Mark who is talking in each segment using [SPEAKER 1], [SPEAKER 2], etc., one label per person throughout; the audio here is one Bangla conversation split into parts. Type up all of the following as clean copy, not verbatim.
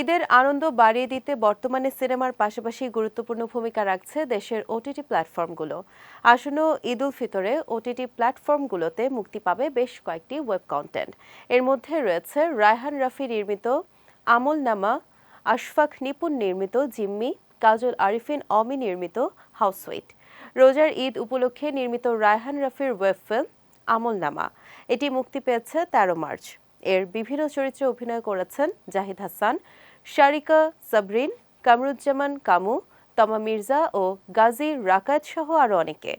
[SPEAKER 1] ঈদের আনন্দ বাড়িয়ে দিতে বর্তমানে সিনেমার পাশাপাশি গুরুত্বপূর্ণ ভূমিকা রাখছে দেশের ওটিটি প্ল্যাটফর্মগুলো। আসন্ন ঈদ উল ফিতরে ওটিটি প্ল্যাটফর্মগুলোতে মুক্তি পাবে বেশ কয়েকটি ওয়েব কন্টেন্ট। এর মধ্যে রয়েছে রায়হান রাফি নির্মিত আমলনামা, আশফাক নিপুণ নির্মিত জিম্মি, কাজল আরিফিন অমি নির্মিত হাউসওয়েট। রোজার ঈদ উপলক্ষে নির্মিত রায়হান রাফির ওয়েব ফিল্ম আমলনামা এটি মুক্তি পেয়েছে ১৩ মার্চ। এর বিভিন্ন চরিত্রে অভিনয় করেছেন জাহিদ হাসান, শারিকা সাবরিন, কামরুজ্জামান কামু, তমা মির্জা ও গাজী রাকায়েত সহ আরও অনেকে।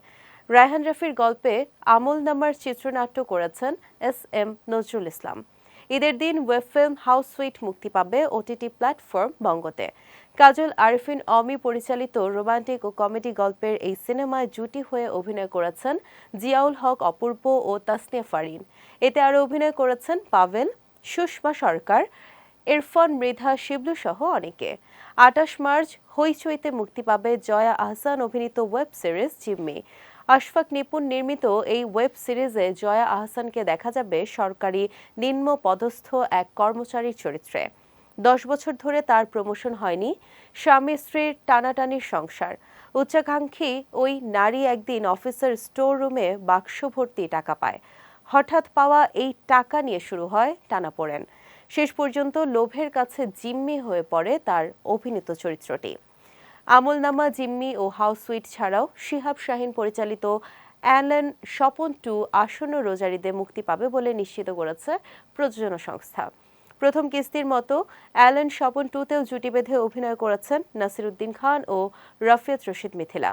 [SPEAKER 1] রায়হান রাফির গল্পে আমলনামার চিত্রনাট্য করেছেন এস নজরুল ইসলাম। ঈদের দিন ওয়েব ফিল্ম হাউসওয়েট মুক্তি পাবে ওটিটি প্ল্যাটফর্ম বঙ্গতে। কাজল আরিফিন অমি পরিচালিত রোমান্টিক ও কমেডি গল্পের এই সিনেমায় জুটি হয়ে অভিনয় করেছেন জিয়াউল হক অপূর্ব ও তাসনিয়া ফারিন। এতে আরও অভিনয় করেছেন পাভেল, সুষমা সরকার, ইরফান মৃধা শিবলু সহ অনেকে। ২৮ মার্চ হইচইতে মুক্তি পাবে জয়া আহসান অভিনীত ওয়েব সিরিজ জিম্মি। আশফাক নিপুণ নির্মিত এই ওয়েব সিরিজে জয়া আহসানকে দেখা যাবে সরকারি নিম্ন পদস্থ এক কর্মচারীর চরিত্রে। ১০ বছর ধরে তার প্রমোশন হয়নি, স্বামী স্ত্রীর টানাটানির সংসার। উচ্চাকাঙ্ক্ষী ওই নারী একদিন অফিসের স্টোর রুমে বাক্স ভর্তি টাকা পায়। হঠাৎ পাওয়া এই টাকা নিয়ে শুরু হয় টানাপোড়েন। শেষ পর্যন্ত লোভের কাছে জিম্মি হয়ে পড়ে তার অভিনীত চরিত্রটি। আমলনামা, জিম্মি ও হাউসওয়েট ছাড়াও শিহাব শাহীন পরিচালিত অ্যালেন স্বপন 2 আসন্ন রোজার ঈদে মুক্তি পাবে বলে নিশ্চিত করেছে প্রযোজনা সংস্থা। প্রথম কিস্তির মতো অ্যালেন স্বপন 2তেও জুটি বেঁধে অভিনয় করেছেন নাসিরুদ্দিন খান ও রাফিয়াত রশিদ মিথিলা।